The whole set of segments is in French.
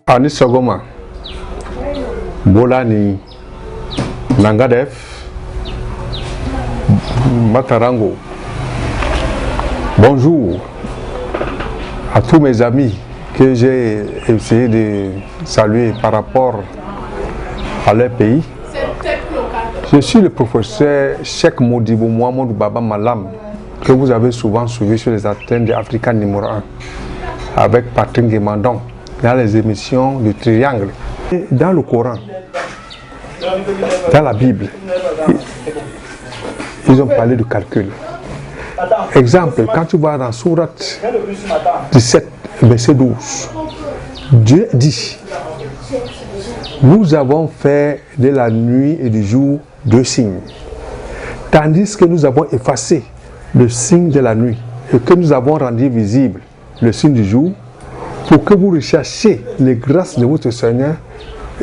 Ani Sogoma, Bolani, Nangadef, Matarango. Bonjour à tous mes amis que j'ai essayé de saluer par rapport à leur pays. Je suis le professeur Cheikh Modibo Mohamedou Baba Malam, que vous avez souvent suivi sur les antennes de Africa numéro 1, avec Patrick Guémandon, dans les émissions du Triangle. Et dans le Coran, dans la Bible, ils ont parlé de calcul. Exemple, quand tu vas dans Sourate 17, verset 12, Dieu dit: nous avons fait de la nuit et du jour deux signes, tandis que nous avons effacé le signe de la nuit et que nous avons rendu visible le signe du jour, pour que vous recherchiez les grâces de votre Seigneur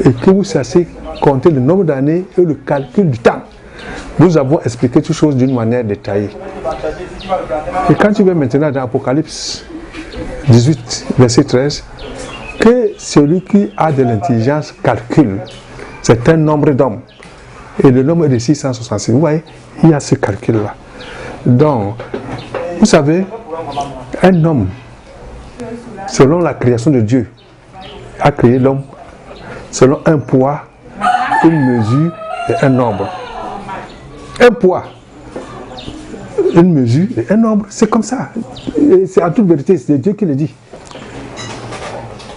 et que vous sachiez compter le nombre d'années et le calcul du temps. Nous avons expliqué toutes choses d'une manière détaillée. Et quand tu vas maintenant dans Apocalypse 18, verset 13, que celui qui a de l'intelligence calcule, c'est un nombre d'hommes. Et le nombre est de 666. Vous voyez, il y a ce calcul-là. Donc, vous savez, un homme, selon la création de Dieu, a créé l'homme selon un poids, une mesure et un nombre. Un poids, une mesure et un nombre, c'est comme ça. C'est en toute vérité, c'est Dieu qui le dit.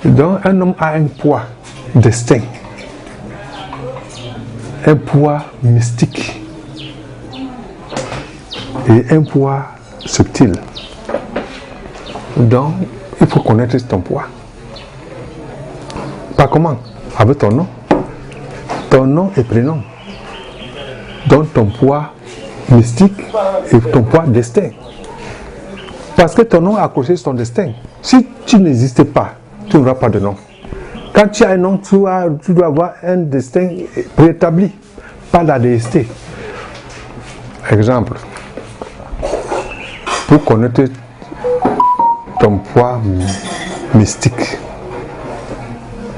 Donc un homme a un poids distinct, un poids mystique et un poids subtil. Donc il faut connaître ton poids. Par comment? Avec ton nom et prénom. Donc ton poids mystique et ton poids destin. Parce que ton nom est accroché sur ton destin. Si tu n'existais pas, tu n'auras pas de nom. Quand tu as un nom, tu dois avoir un destin préétabli, pas la déité. Exemple, pour connaître ton poids mystique,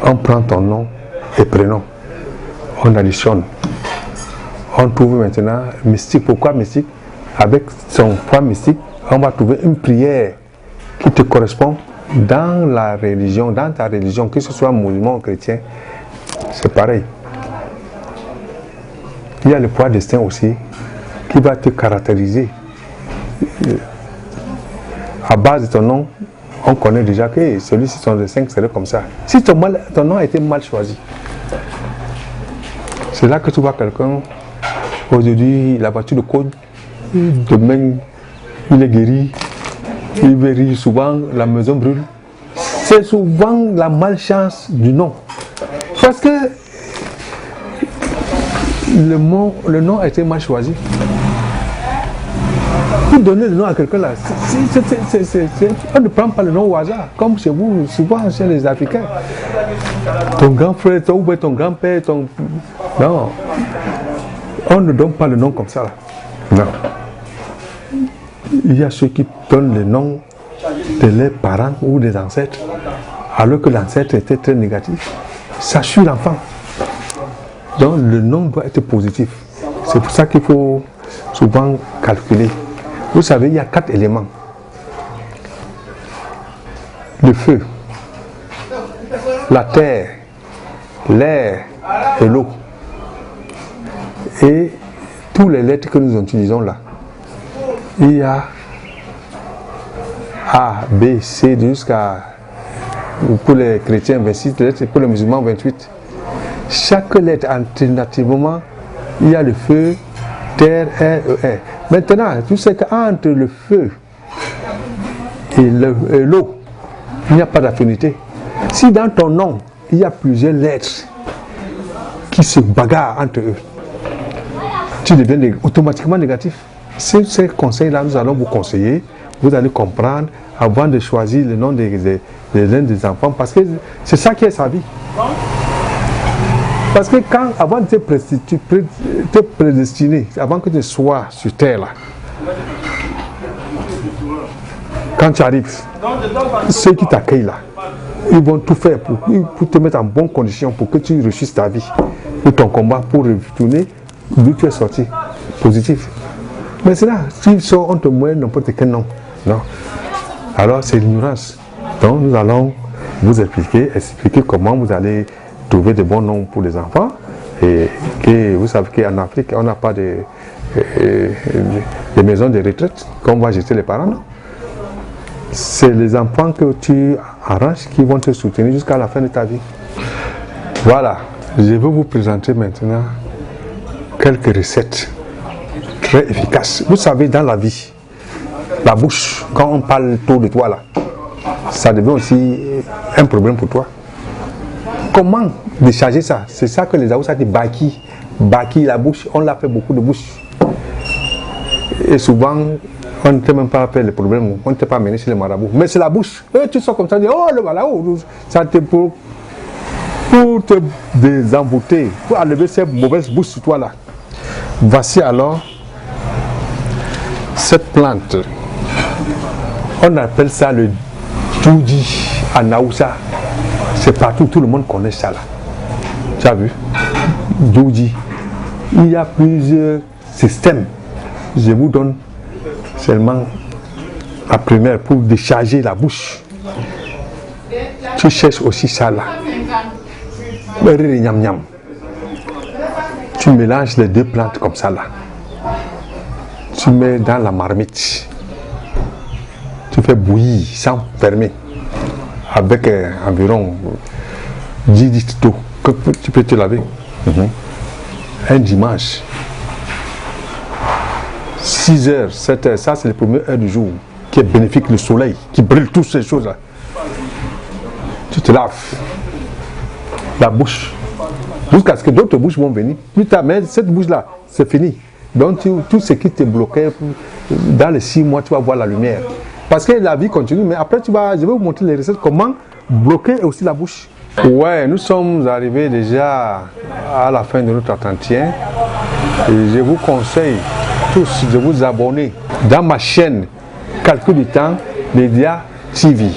on prend ton nom et prénom, on additionne. On trouve maintenant mystique. Pourquoi mystique? Avec son poids mystique, on va trouver une prière qui te correspond dans la religion, dans ta religion, que ce soit musulman ou chrétien, c'est pareil. Il y a le poids destin aussi qui va te caractériser. À base de ton nom, on connaît déjà que celui-ci, son destin serait comme ça. Si ton nom a été mal choisi, c'est là que tu vois quelqu'un. Aujourd'hui, il a battu le code, demain, il est guéri, il vérifie souvent, la maison brûle. C'est souvent la malchance du nom. Parce que le nom a été mal choisi. Pour donner le nom à quelqu'un là, on ne prend pas le nom au hasard, comme chez vous, souvent chez les Africains. Ton grand frère, ton grand-père, non. On ne donne pas le nom comme ça. Là. Non. Il y a ceux qui donnent le nom de leurs parents ou des ancêtres, alors que l'ancêtre était très négatif. Ça suit l'enfant. Donc le nom doit être positif. C'est pour ça qu'il faut souvent calculer. Vous savez, il y a 4 éléments. Le feu, la terre, l'air et l'eau. Et tous les lettres que nous utilisons là, il y a A, B, C jusqu'à, pour les chrétiens 26 lettres et pour les musulmans 28. Chaque lettre alternativement, il y a le feu, terre, air et air. Maintenant, tu sais qu'entre le feu et l'eau, il n'y a pas d'affinité. Si dans ton nom, il y a plusieurs lettres qui se bagarrent entre eux, tu deviens automatiquement négatif. Ces conseils-là, nous allons vous conseiller, vous allez comprendre avant de choisir le nom des enfants, parce que c'est ça qui est sa vie. Parce que avant de te prédestiner, avant que tu sois sur terre là, quand tu arrives, ceux qui t'accueillent là, Ils vont tout faire pour te mettre en bonne condition pour que tu réussisses ta vie, pour ton combat, pour retourner d'où tu es sorti, positif. Mais c'est là, tu sors, on te met n'importe quel nom. Non. Alors c'est l'ignorance. Donc nous allons vous expliquer comment vous allez trouver de bons noms pour les enfants. Et que vous savez qu'en Afrique, on n'a pas de maisons de retraite, comme va jeter les parents. Non. C'est les enfants que tu arranges qui vont te soutenir jusqu'à la fin de ta vie. Voilà, je vais vous présenter maintenant quelques recettes très efficaces. Vous savez, dans la vie, la bouche, quand on parle trop de toi là, ça devient aussi un problème pour toi. Comment décharger ça? C'est ça que les Haoussa disent baki. Baki, la bouche, on l'a fait beaucoup de bouche. Et souvent, on ne t'a même pas fait le problème, on ne t'a pas amené chez les marabouts. Mais c'est la bouche. Et tu sors comme ça, tu dis, oh le malao, ça te pour te désembouter, pour enlever ces mauvaises bouches sur toi là. Voici alors cette plante. On appelle ça le douji en Haoussa. C'est partout, tout le monde connaît ça là. Tu as vu? Douji. Il y a plusieurs systèmes. Je vous donne seulement la première pour décharger la bouche. Tu cherches aussi ça là. Tu mélanges les deux plantes comme ça là. Tu mets dans la marmite. Tu fais bouillir sans fermer. Avec environ 10 litres d'eau. Tu peux te laver. Un dimanche. 6 heures, 7 heures, ça c'est les premières heures du jour qui est bénéfique, le soleil, qui brûle toutes ces choses-là. Tu te laves la bouche jusqu'à ce que d'autres bouches vont venir. Plus tard, mais cette bouche-là, c'est fini. Donc tout ce qui te bloquait, dans les 6 mois, tu vas voir la lumière. Parce que la vie continue, mais après je vais vous montrer les recettes, comment bloquer aussi la bouche. Ouais, nous sommes arrivés déjà à la fin de notre entretien. Et je vous conseille tous de vous abonner dans ma chaîne Calcul du Temps Média TV.